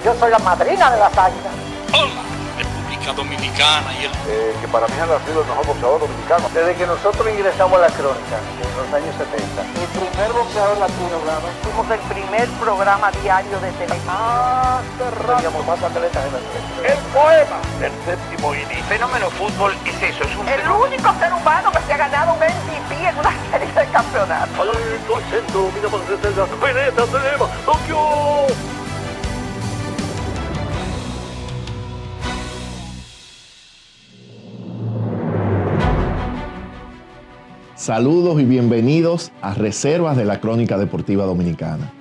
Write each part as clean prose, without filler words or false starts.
Yo soy la madrina de las águilas. Hola, República Dominicana y el... que para mí ha sido el mejor boxeador dominicano. Desde que nosotros ingresamos a la crónica, en los años 70. El primer boxeador latino, ¿verdad? Fuimos el primer programa diario de televisión. Teníamos más atletas en la televisión. El poema del séptimo inning. fenómeno fútbol es eso, es un El único ser humano que se ha ganado un MVP en una serie de campeonatos. Talento al centro, mira para reserva. Veneta, Telema, Tokio. Saludos y bienvenidos a Reservas de la Crónica Deportiva Dominicana.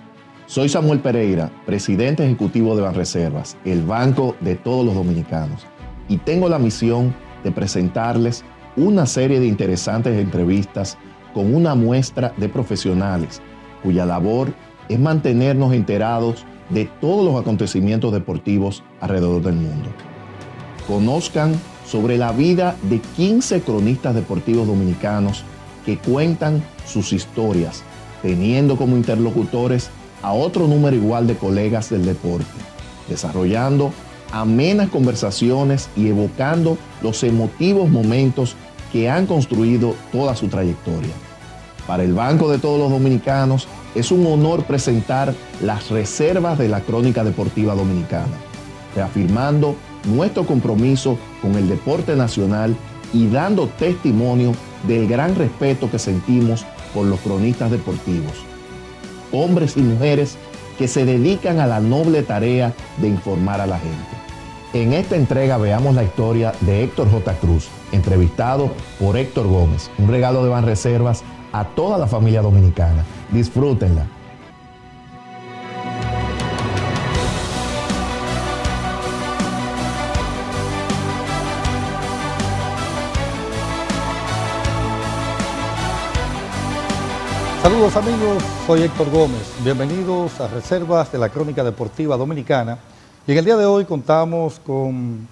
Soy Samuel Pereira, presidente ejecutivo de Banreservas, el banco de todos los dominicanos, y tengo la misión de presentarles una serie de interesantes entrevistas con una muestra de profesionales cuya labor es mantenernos enterados de todos los acontecimientos deportivos alrededor del mundo. Conozcan sobre la vida de 15 cronistas deportivos dominicanos que cuentan sus historias, teniendo como interlocutores a otro número igual de colegas del deporte, desarrollando amenas conversaciones y evocando los emotivos momentos que han construido toda su trayectoria. Para el Banco de todos los dominicanos es un honor presentar las reservas de la Crónica Deportiva Dominicana, reafirmando nuestro compromiso con el deporte nacional y dando testimonio del gran respeto que sentimos por los cronistas deportivos, hombres y mujeres que se dedican a la noble tarea de informar a la gente. En esta entrega veamos la historia de Héctor J. Cruz, entrevistado por Héctor Gómez, un regalo de Banreservas a toda la familia dominicana. Disfrútenla. Saludos amigos, soy Héctor Gómez, bienvenidos a Reservas de la Crónica Deportiva Dominicana y en el día de hoy contamos con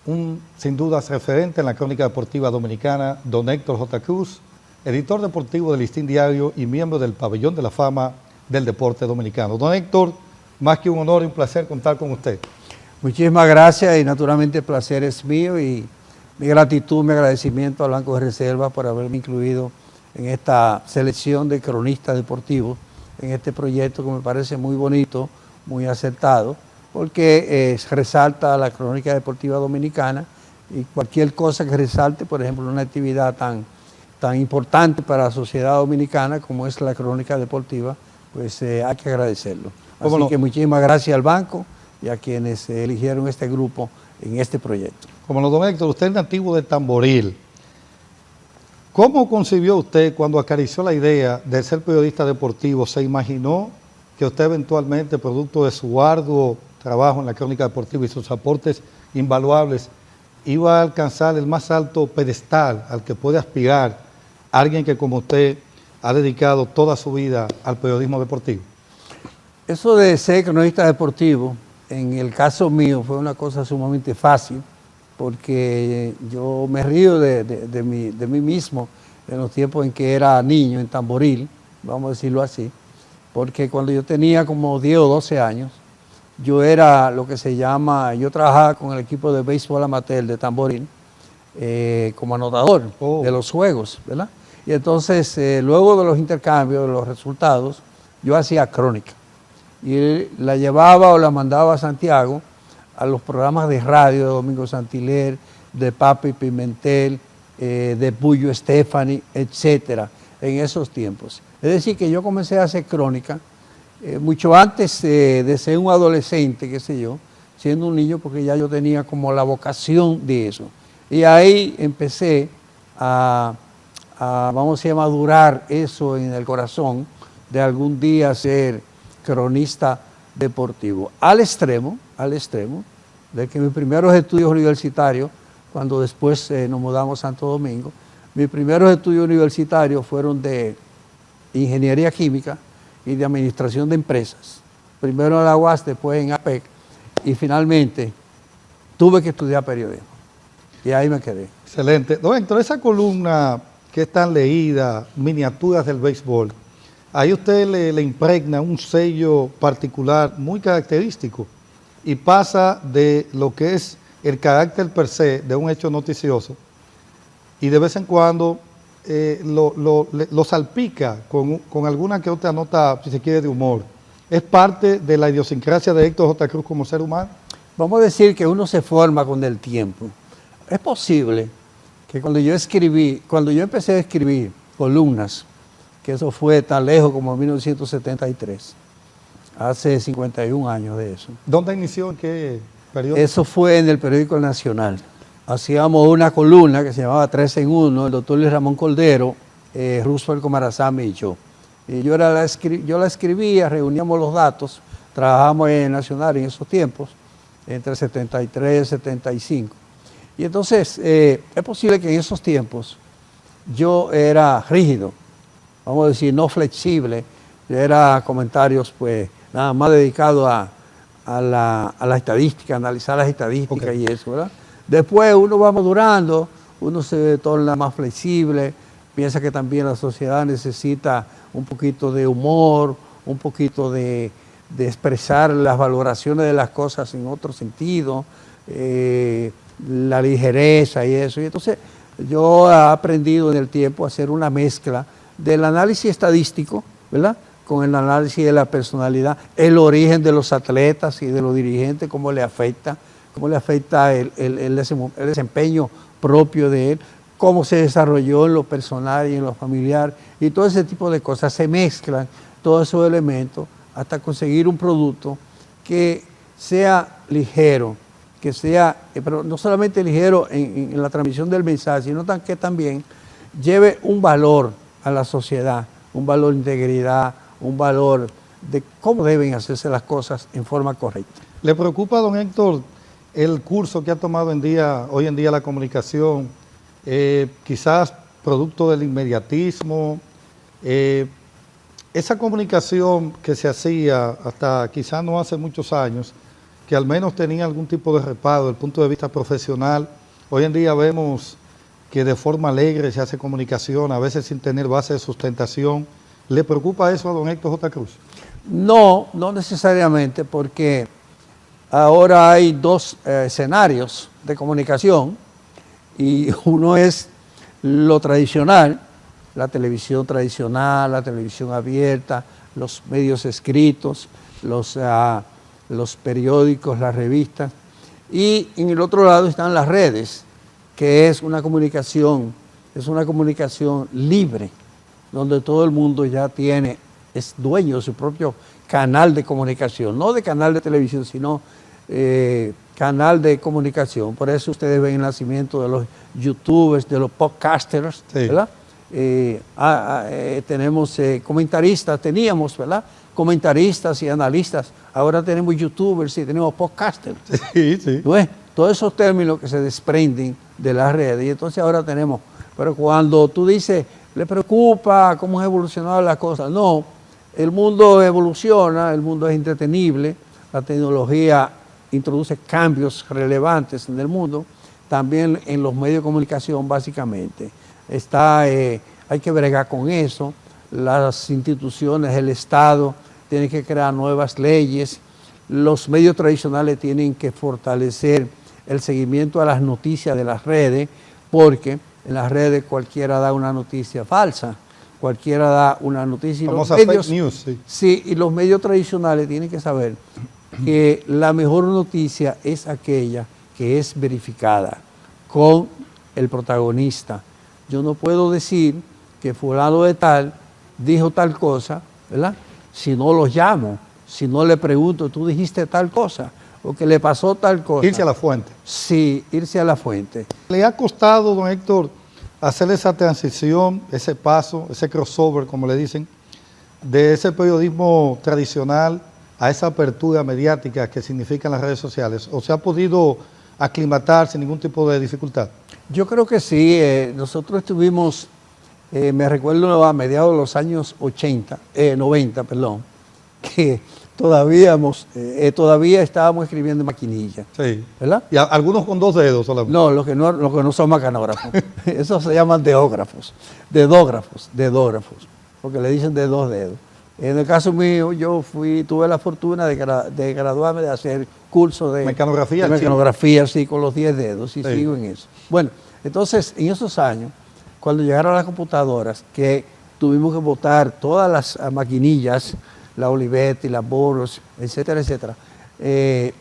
un sin dudas referente en la Crónica Deportiva Dominicana, don Héctor J. Cruz, editor deportivo del Listín Diario y miembro del Pabellón de la Fama del Deporte Dominicano. Don Héctor, más que un honor y un placer contar con usted. Muchísimas gracias y naturalmente el placer es mío y mi gratitud, mi agradecimiento al Banco de Reservas por haberme incluido en esta selección de cronistas deportivos, en este proyecto que me parece muy bonito, muy acertado, porque resalta la crónica deportiva dominicana y cualquier cosa que resalte, por ejemplo, una actividad tan importante para la sociedad dominicana como es la crónica deportiva, pues hay que agradecerlo. Así que muchísimas gracias al banco y a quienes eligieron este grupo en este proyecto. Como lo don Héctor, usted es nativo de Tamboril. ¿Cómo concibió usted cuando acarició la idea de ser periodista deportivo? ¿Se imaginó que usted eventualmente, producto de su arduo trabajo en la crónica deportiva y sus aportes invaluables, iba a alcanzar el más alto pedestal al que puede aspirar alguien que como usted ha dedicado toda su vida al periodismo deportivo? Eso de ser cronista deportivo, en el caso mío, fue una cosa sumamente fácil, porque yo me río de mí mismo en los tiempos en que era niño en Tamboril, vamos a decirlo así, porque cuando yo tenía como 10 o 12 años, yo era lo que se llama, yo trabajaba con el equipo de béisbol amateur de Tamboril como anotador de los juegos, ¿verdad? Y entonces, luego de los intercambios, de los resultados, yo hacía crónica y la llevaba o la mandaba a Santiago a los programas de radio de Domingo Santiler, de Papi Pimentel, de Bullo Stephanie, etcétera, en esos tiempos. Es decir, que yo comencé a hacer crónica mucho antes de ser un adolescente, qué sé yo, siendo un niño, porque ya yo tenía como la vocación de eso. Y ahí empecé vamos a madurar eso en el corazón de algún día ser cronista deportivo. Al extremo de que mis primeros estudios universitarios, cuando después nos mudamos a Santo Domingo, mis primeros estudios universitarios fueron de ingeniería química y de administración de empresas. Primero en la UAS, después en APEC, y finalmente tuve que estudiar periodismo. Y ahí me quedé. Excelente. Don Héctor, esa columna que es tan leída, miniaturas del béisbol, ahí usted le impregna un sello particular muy característico. y pasa de lo que es el carácter per se de un hecho noticioso y de vez en cuando lo salpica con alguna que otra nota, si se quiere, de humor. ¿Es parte de la idiosincrasia de Héctor J. Cruz como ser humano? Vamos a decir que uno se forma con el tiempo. Es posible que cuando yo empecé a escribir columnas, que eso fue tan lejos como en 1973, hace 51 años de eso. ¿Dónde inició? ¿En qué periodo? Eso fue en el periódico El Nacional. Hacíamos una columna que se llamaba 3 en 1, el doctor Luis Ramón Cordero, Roosevelt Comarazami y yo. Y yo la escribía, reuníamos los datos, trabajábamos en El Nacional en esos tiempos, entre 73 y 75. Y entonces, es posible que en esos tiempos yo era rígido, vamos a decir, no flexible. Yo era comentarios, pues, nada más dedicado a la estadística, analizar las estadísticas Okay. y eso, ¿verdad? Después uno va madurando, uno se torna más flexible, piensa que también la sociedad necesita un poquito de humor, un poquito de expresar las valoraciones de las cosas en otro sentido, la ligereza y eso. Y entonces yo he aprendido en el tiempo a hacer una mezcla del análisis estadístico, ¿verdad?, con el análisis de la personalidad, el origen de los atletas y de los dirigentes, cómo le afecta el desempeño propio de él, cómo se desarrolló en lo personal y en lo familiar, y todo ese tipo de cosas. Se mezclan todos esos elementos hasta conseguir un producto que sea ligero, que sea, pero no solamente ligero en la transmisión del mensaje, sino que también lleve un valor a la sociedad, un valor de integridad, un valor de cómo deben hacerse las cosas en forma correcta. ¿Le preocupa, don Héctor, el curso que ha tomado hoy en día la comunicación, quizás producto del inmediatismo? Esa comunicación que se hacía hasta quizás no hace muchos años, que al menos tenía algún tipo de reparo desde el punto de vista profesional, hoy en día vemos que de forma alegre se hace comunicación, a veces sin tener base de sustentación. ¿Le preocupa eso a don Héctor J. Cruz? No, no necesariamente, porque ahora hay dos escenarios de comunicación, y uno es lo tradicional, la televisión tradicional, la televisión abierta, los medios escritos, los periódicos, las revistas, y en el otro lado están las redes, que es una comunicación libre, donde todo el mundo ya es dueño de su propio canal de comunicación, no de canal de televisión, sino canal de comunicación. Por eso ustedes ven el nacimiento de los youtubers, de los podcasters, sí, ¿verdad? Tenemos teníamos, ¿verdad?, comentaristas y analistas. Ahora tenemos youtubers y tenemos podcasters. Sí, sí. ¿Ves? Todos esos términos que se desprenden de las redes. Y entonces ahora tenemos, pero cuando tú dices, ¿le preocupa cómo ha evolucionado las cosas? No, el mundo evoluciona, el mundo es entretenible, la tecnología introduce cambios relevantes en el mundo, también en los medios de comunicación básicamente. Hay que bregar con eso, las instituciones, el Estado tienen que crear nuevas leyes, los medios tradicionales tienen que fortalecer el seguimiento a las noticias de las redes, porque en las redes cualquiera da una noticia falsa, cualquiera da una noticia. Famosa fake news, sí. Sí, y los medios tradicionales tienen que saber que la mejor noticia es aquella que es verificada con el protagonista. Yo no puedo decir que fulano de tal dijo tal cosa, ¿verdad?, si no lo llamo, si no le pregunto, tú dijiste tal cosa, o que le pasó tal cosa. Irse a la fuente. Sí, irse a la fuente. ¿Le ha costado, don Héctor, hacer esa transición, ese paso, ese crossover, como le dicen, de ese periodismo tradicional a esa apertura mediática que significan las redes sociales? ¿O se ha podido aclimatar sin ningún tipo de dificultad? Yo creo que sí. Nosotros estuvimos, me recuerdo a mediados de los años 90, que todavía estábamos escribiendo en maquinilla. Sí. ¿Verdad? Y algunos con 2 dedos solamente. No, los que no son mecanógrafos. Esos se llaman dedógrafos, porque le dicen de 2 dedos. En el caso mío, yo tuve la fortuna de graduarme, de hacer curso de mecanografía, sí, con los 10 dedos, y sigo en eso. Bueno, entonces, en esos años, cuando llegaron las computadoras, que tuvimos que botar todas las maquinillas, la Olivetti, las Boros, etcétera, etcétera,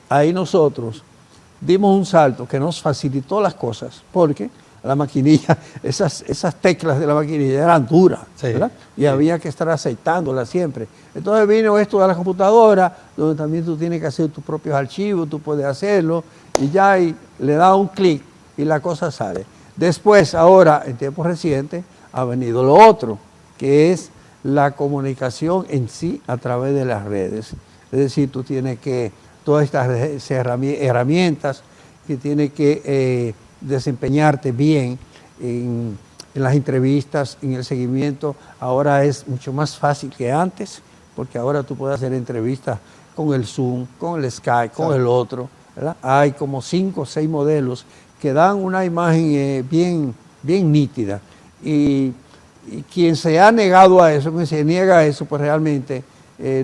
ahí nosotros dimos un salto que nos facilitó las cosas, porque la maquinilla, esas teclas de la maquinilla eran duras, ¿verdad? Y había que estar aceitándolas siempre. Entonces vino esto de la computadora, donde también tú tienes que hacer tus propios archivos, tú puedes hacerlo, y ya ahí le das un clic y la cosa sale. Después, ahora, en tiempos recientes, ha venido lo otro, que es la comunicación en sí a través de las redes. Es decir, tú tienes que, todas estas herramientas que tienes que desempeñarte bien en las entrevistas, en el seguimiento, ahora es mucho más fácil que antes, porque ahora tú puedes hacer entrevistas con el Zoom, con el Skype, con el otro, ¿verdad? Hay como 5 o 6 modelos que dan una imagen bien nítida, y quien se ha negado a eso, quien se niega a eso, pues realmente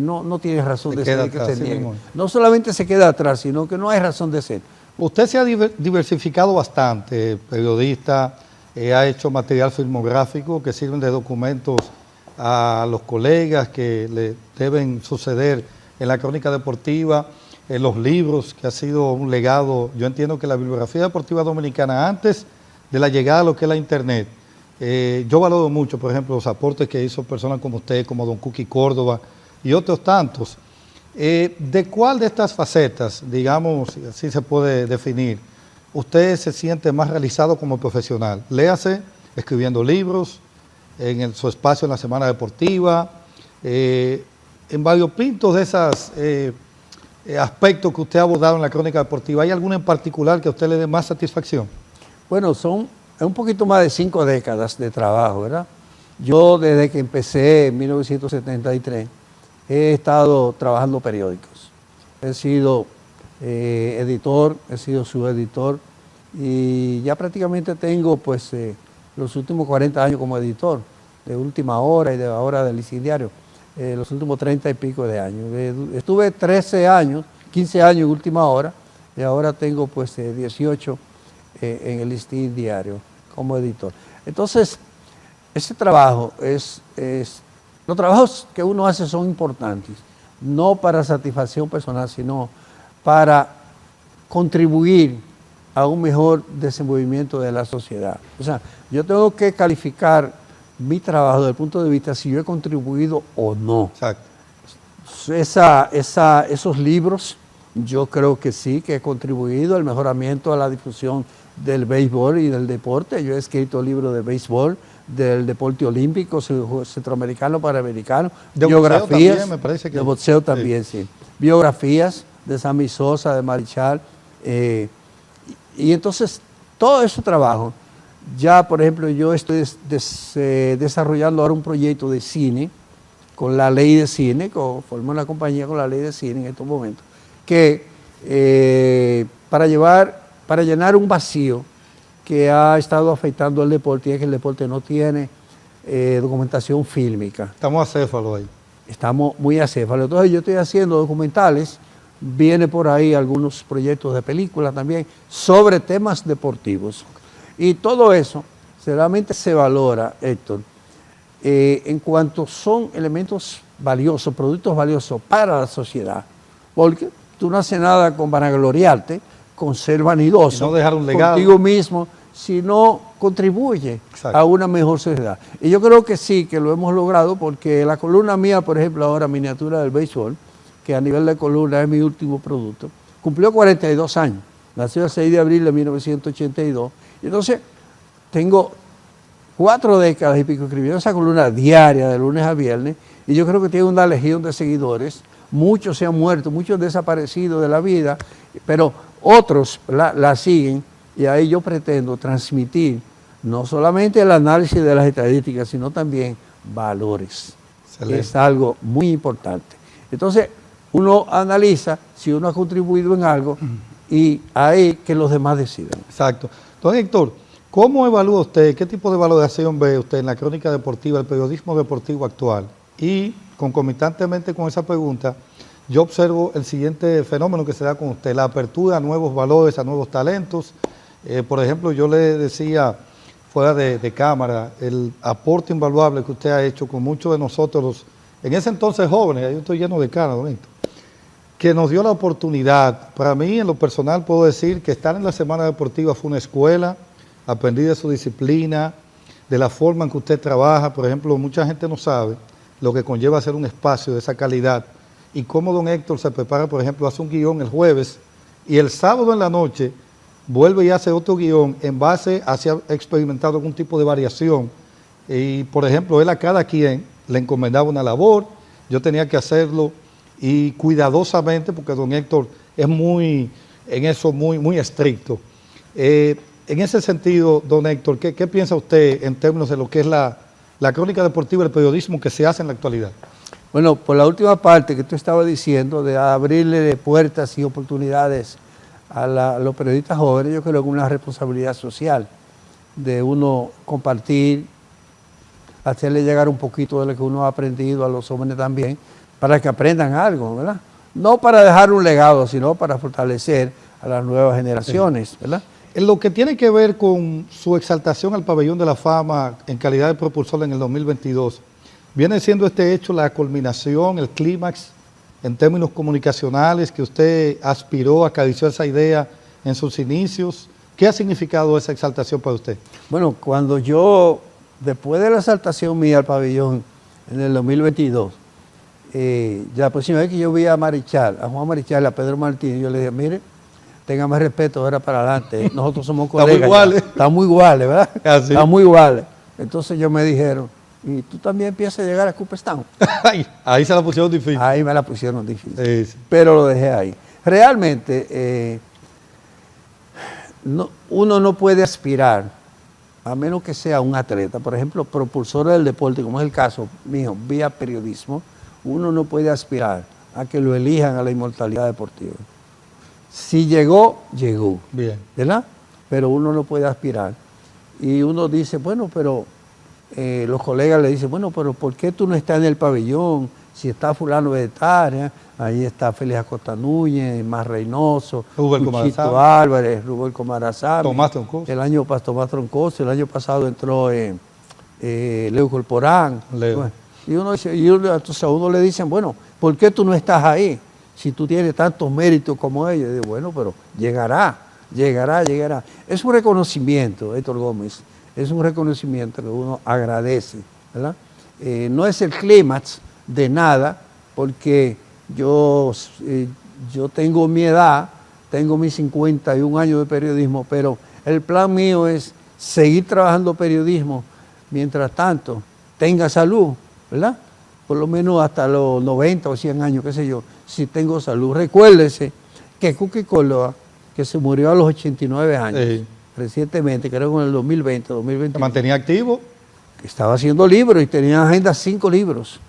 no tiene razón de ser que se niegue. No solamente se queda atrás, sino que no hay razón de ser. Usted se ha diversificado bastante, periodista, ha hecho material filmográfico que sirven de documentos a los colegas que le deben suceder en la crónica deportiva, en los libros, que ha sido un legado. Yo entiendo que la bibliografía deportiva dominicana, antes de la llegada a lo que es la internet, yo valoro mucho, por ejemplo, los aportes que hizo personas como usted, como don Cookie Córdoba y otros tantos. ¿De cuál de estas facetas, digamos, así se puede definir, usted se siente más realizado como profesional? Léase, escribiendo libros, en su espacio en la Semana Deportiva, en variopintos de esos aspectos que usted ha abordado en la crónica deportiva. ¿Hay alguno en particular que a usted le dé más satisfacción? Bueno, son un poquito más de 5 décadas de trabajo, ¿verdad? Yo desde que empecé en 1973, he estado trabajando periódicos. He sido editor, he sido subeditor, y ya prácticamente tengo pues los últimos 40 años como editor de Última Hora y de ahora del Listín Diario, los últimos 30 y pico de años. Estuve 13 años, 15 años en Última Hora, y ahora tengo pues 18 en el Listín Diario como editor. Entonces, ese trabajo los trabajos que uno hace son importantes, no para satisfacción personal, sino para contribuir a un mejor desenvolvimiento de la sociedad. O sea, yo tengo que calificar mi trabajo desde el punto de vista si yo he contribuido o no. Exacto. Esos libros, yo creo que sí, que he contribuido al mejoramiento, a la difusión del béisbol y del deporte. Yo he escrito libros de béisbol, del deporte olímpico, centroamericano, panamericano, de biografías, boxeo también, me parece que de boxeo también, sí. Biografías de Sammy Sosa, de Marichal, y entonces todo ese trabajo, ya por ejemplo yo estoy desarrollando ahora un proyecto de cine, con la ley de cine, formé una compañía con la ley de cine en estos momentos, que para llenar un vacío que ha estado afectando al deporte, y es que el deporte no tiene documentación fílmica. Estamos acéfalos ahí. Estamos muy acéfalos. Entonces yo estoy haciendo documentales, viene por ahí algunos proyectos de películas también, sobre temas deportivos. Y todo eso solamente se valora, Héctor, en cuanto son elementos valiosos, productos valiosos para la sociedad. Porque tú no haces nada con vanagloriarte, con ser vanidoso, no dejar un legado contigo mismo, sino contribuye a una mejor sociedad. Y yo creo que sí, que lo hemos logrado, porque la columna mía, por ejemplo, ahora Miniatura del Béisbol, que a nivel de columna es mi último producto, cumplió 42 años. Nació el 6 de abril de 1982. Y entonces tengo 4 décadas y pico escribiendo esa columna diaria de lunes a viernes, y yo creo que tiene una legión de seguidores. Muchos se han muerto, muchos desaparecidos de la vida, pero otros la siguen, y ahí yo pretendo transmitir no solamente el análisis de las estadísticas, sino también valores. Excelente. Es algo muy importante. Entonces, uno analiza si uno ha contribuido en algo, y ahí que los demás decidan. Exacto. Don Héctor, ¿cómo evalúa usted, qué tipo de valoración ve usted en la crónica deportiva, el periodismo deportivo actual? Y concomitantemente con esa pregunta, yo observo el siguiente fenómeno que se da con usted, la apertura a nuevos valores, a nuevos talentos. Por ejemplo, yo le decía fuera de cámara el aporte invaluable que usted ha hecho con muchos de nosotros, en ese entonces jóvenes, yo estoy lleno de canas, don Héctor, que nos dio la oportunidad. Para mí, en lo personal, puedo decir que estar en la Semana Deportiva fue una escuela, aprendí de su disciplina, de la forma en que usted trabaja. Por ejemplo, mucha gente no sabe lo que conlleva hacer un espacio de esa calidad y cómo don Héctor se prepara, por ejemplo, hace un guión el jueves y el sábado en la noche vuelve y hace otro guión en base a si ha experimentado algún tipo de variación. Y, por ejemplo, él a cada quien le encomendaba una labor, yo tenía que hacerlo y cuidadosamente, porque don Héctor es muy estricto. En ese sentido, don Héctor, ¿qué piensa usted en términos de lo que es la crónica deportiva, el periodismo que se hace en la actualidad? Bueno, por la última parte que tú estabas diciendo, de abrirle puertas y oportunidades a los periodistas jóvenes, yo creo que es una responsabilidad social de uno compartir, hacerle llegar un poquito de lo que uno ha aprendido a los jóvenes también, para que aprendan algo, ¿verdad? No para dejar un legado, sino para fortalecer a las nuevas generaciones, ¿verdad? En lo que tiene que ver con su exaltación al Pabellón de la Fama en calidad de propulsor en el 2022, ¿viene siendo este hecho la culminación, el clímax en términos comunicacionales que usted aspiró, acarició esa idea en sus inicios? ¿Qué ha significado esa exaltación para usted? Bueno, cuando yo, después de la exaltación mía al pabellón en el 2022, la próxima vez que yo vi a Marichal, a Juan Marichal, a Pedro Martínez, yo le dije, mire, téngame respeto, ahora para adelante, nosotros somos colegas. Estamos iguales. Estamos iguales, ¿verdad? Ah, sí. Estamos iguales. Entonces ellos me dijeron, y tú también empiezas a llegar a Cooperstown. Ahí se la pusieron difícil. Ahí me la pusieron difícil. Sí, sí. Pero lo dejé ahí. Realmente, uno no puede aspirar, a menos que sea un atleta, por ejemplo, propulsor del deporte, como es el caso mío, vía periodismo, uno no puede aspirar a que lo elijan a la inmortalidad deportiva. Si llegó, llegó. Bien. ¿Verdad? Pero uno no puede aspirar. Y uno dice, bueno, pero los colegas le dicen, bueno, pero ¿por qué tú no estás en el pabellón? Si está fulano de tal, ahí está Félix Acosta Núñez, Más Reynoso, Rubén Cuchito Comarazán. Álvarez, Rubén Comarazán, Tomás Troncoso. Tomás Troncoso, el año pasado entró Leo Corporán. Leo. Bueno, y uno dice, entonces a uno le dicen, bueno, ¿por qué tú no estás ahí? Si tú tienes tantos méritos como ellos. Y digo, bueno, pero llegará. Es un reconocimiento, Héctor Gómez, es un reconocimiento que uno agradece, ¿verdad? No es el clímax de nada, porque yo tengo mi edad, tengo mis 51 años de periodismo, pero el plan mío es seguir trabajando periodismo mientras tanto tenga salud, ¿verdad? Por lo menos hasta los 90 o 100 años, qué sé yo, si tengo salud. Recuérdese que Cuqui Córdoba, que se murió a los 89 años, Sí. recientemente, creo que en el 2020, 2021. ¿Se mantenía activo? Estaba haciendo libros y tenía en agenda 5 libros.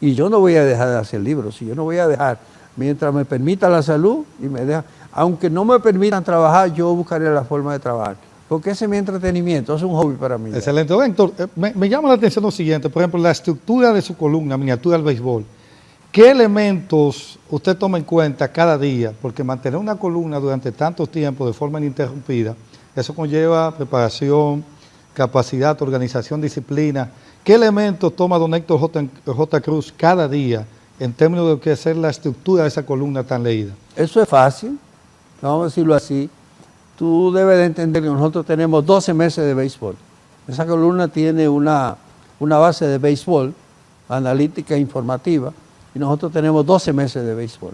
Y yo no voy a dejar de hacer libros, y yo no voy a dejar, mientras me permita la salud y me deja, aunque no me permitan trabajar, yo buscaré la forma de trabajar. Porque ese es mi entretenimiento, es un hobby para mí. Excelente. Don Héctor, me llama la atención lo siguiente, por ejemplo, la estructura de su columna, Miniatura del Béisbol. ¿Qué elementos usted toma en cuenta cada día? Porque mantener una columna durante tanto tiempo de forma ininterrumpida, eso conlleva preparación, capacidad, organización, disciplina. ¿Qué elementos toma don Héctor J. Cruz cada día en términos de lo que es la estructura de esa columna tan leída? Eso es fácil, vamos a decirlo así. Tú debes de entender que nosotros tenemos 12 meses de béisbol. Esa columna tiene una base de béisbol, analítica e informativa, y nosotros tenemos 12 meses de béisbol.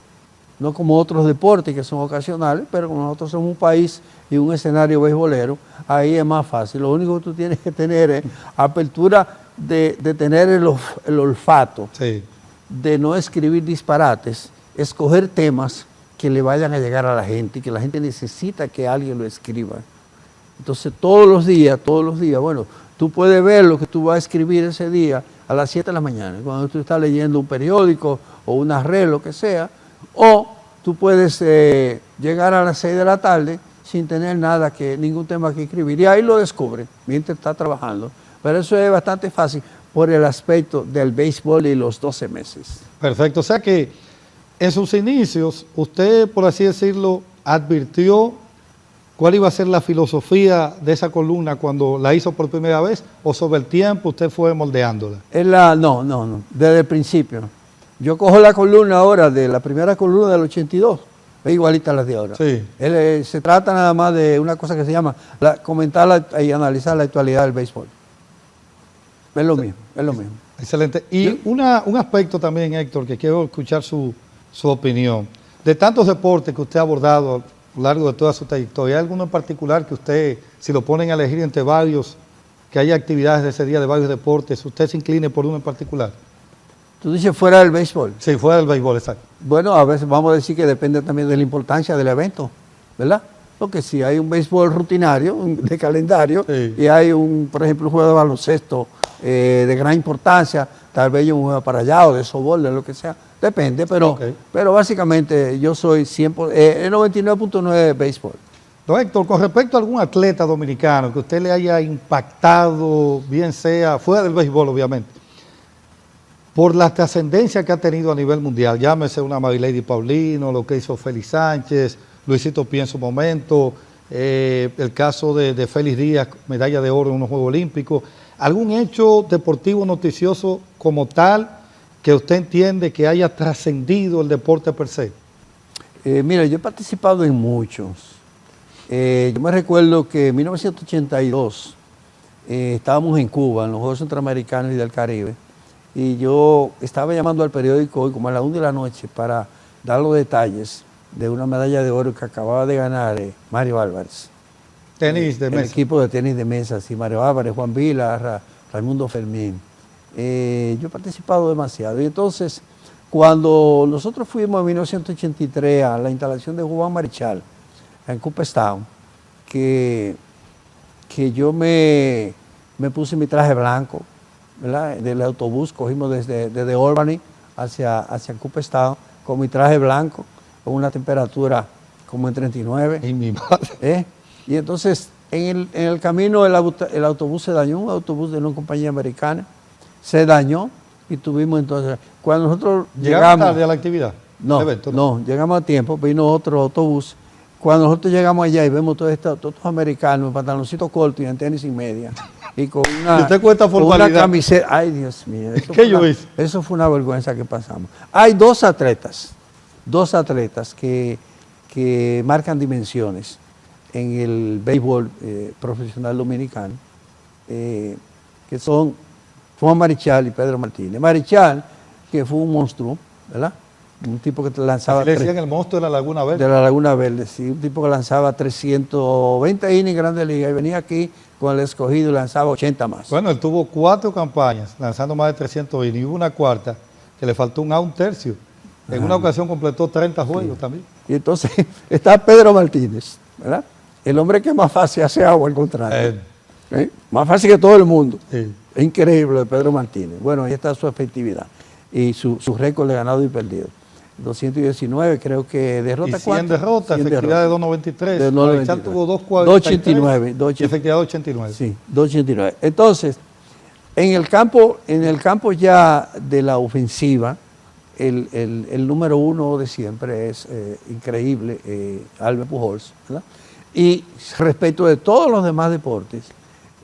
No como otros deportes que son ocasionales, pero como nosotros somos un país y un escenario beisbolero, ahí es más fácil. Lo único que tú tienes que tener es apertura de tener el olfato, Sí. de no escribir disparates, escoger temas que le vayan a llegar a la gente y que la gente necesita que alguien lo escriba. Entonces todos los días, bueno, tú puedes ver lo que tú vas a escribir ese día a las 7 de la mañana, cuando tú estás leyendo un periódico o una red, lo que sea, o tú puedes llegar a las 6 de la tarde sin tener ningún tema que escribir, y ahí lo descubre mientras está trabajando. Pero eso es bastante fácil, por el aspecto del béisbol y los 12 meses. Perfecto, o sea que en sus inicios usted, por así decirlo, advirtió cuál iba a ser la filosofía de esa columna cuando la hizo por primera vez, o sobre el tiempo usted fue moldeándola. No, desde el principio. Yo cojo la columna ahora, de la primera columna del 82, es igualita a las de ahora. Sí. Se trata nada más de una cosa que se llama comentar y analizar la actualidad del béisbol. Es lo mismo, es lo mismo. Excelente. Y un aspecto también, Héctor, que quiero escuchar su opinión. De tantos deportes que usted ha abordado a lo largo de toda su trayectoria, ¿hay alguno en particular que usted, si lo ponen a elegir entre varios, que haya actividades de ese día de varios deportes, usted se incline por uno en particular? Tú dices fuera del béisbol. Sí, fuera del béisbol, exacto. Bueno, a veces vamos a decir que depende también de la importancia del evento, ¿verdad? Porque si hay un béisbol rutinario, de calendario, sí, y hay por ejemplo, un juego de baloncesto de gran importancia, tal vez un juego para allá o de softball, de lo que sea, depende, pero básicamente yo soy 100%, 99.9 de béisbol. Don Héctor, con respecto a algún atleta dominicano que usted le haya impactado, bien sea fuera del béisbol, obviamente, por la trascendencia que ha tenido a nivel mundial, llámese una Marilady Paulino, lo que hizo Félix Sánchez, Luisito Pía en su momento, el caso de Félix Díaz, medalla de oro en unos Juegos Olímpicos, algún hecho deportivo noticioso como tal que usted entiende que haya trascendido el deporte per se. Mira, yo he participado en muchos. Yo me recuerdo que en 1982 estábamos en Cuba, en los Juegos Centroamericanos y del Caribe, y yo estaba llamando al periódico hoy como a las 1 de la noche para dar los detalles de una medalla de oro que acababa de ganar Mario Álvarez. Tenis de mesa. El equipo de tenis de mesa, sí, Mario Álvarez, Juan Vila, Raimundo Fermín. Yo he participado demasiado. Y entonces, cuando nosotros fuimos en 1983 a la instalación de Juan Marichal en Cooperstown, que yo me puse mi traje blanco, ¿verdad? Del autobús, cogimos desde Albany hacia Cooperstown con mi traje blanco, con una temperatura como en 39. Y mi madre. Y entonces, en el camino el autobús se dañó, un autobús de una compañía americana, se dañó y tuvimos entonces, cuando nosotros llegamos tarde a la actividad. No, llegamos a tiempo, vino otro autobús. Cuando nosotros llegamos allá y vemos todos estos americanos, en pantaloncitos cortos y en tenis y media, y con una, con una camiseta. Ay, Dios mío. Eso fue una vergüenza que pasamos. Hay dos atletas que marcan dimensiones en el béisbol profesional dominicano, que son Juan Marichal y Pedro Martínez. Marichal, que fue un monstruo, ¿verdad? Un tipo que lanzaba... ¿Le decían el monstruo de la Laguna Verde? De la Laguna Verde, sí. Un tipo que lanzaba 320 innings en Grandes Ligas y venía aquí con el Escogido y lanzaba 80 más. Bueno, él tuvo 4 campañas lanzando más de 300 innings y hubo una cuarta que le faltó un tercio. En una ocasión completó 30 juegos también. Y entonces está Pedro Martínez, ¿verdad? El hombre que más fácil hace agua al contrario. Más fácil que todo el mundo. Sí. Es increíble Pedro Martínez. Bueno, ahí está su efectividad y su récord de ganado y perdido. 219, creo que derrota. Y 100 derrotas, efectividad de 2.93. Marichal tuvo 2.89. Y efectividad de 89. Sí, 2.89. Entonces, en el campo ya de la ofensiva, el número uno de siempre es increíble, Albert Pujols, ¿verdad? Y respecto de todos los demás deportes,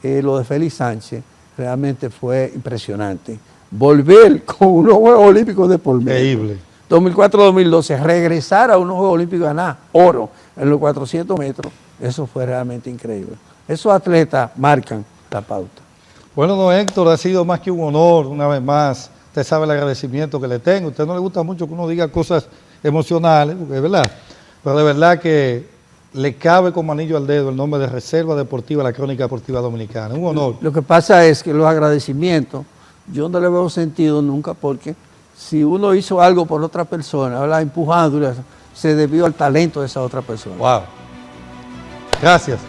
lo de Félix Sánchez realmente fue impresionante. Volver con unos Juegos Olímpicos de por medio. Increíble. 2004-2012, regresar a unos Juegos Olímpicos y ganar oro en los 400 metros, eso fue realmente increíble. Esos atletas marcan la pauta. Bueno, don Héctor, ha sido más que un honor, una vez más. Usted sabe el agradecimiento que le tengo. A usted no le gusta mucho que uno diga cosas emocionales, porque es verdad. Pero de verdad que le cabe como anillo al dedo el nombre de Reserva Deportiva, la Crónica Deportiva Dominicana. Un honor. Lo que pasa es que los agradecimientos, yo no le veo sentido nunca, porque si uno hizo algo por otra persona, la empujando, se debió al talento de esa otra persona. Wow. Gracias.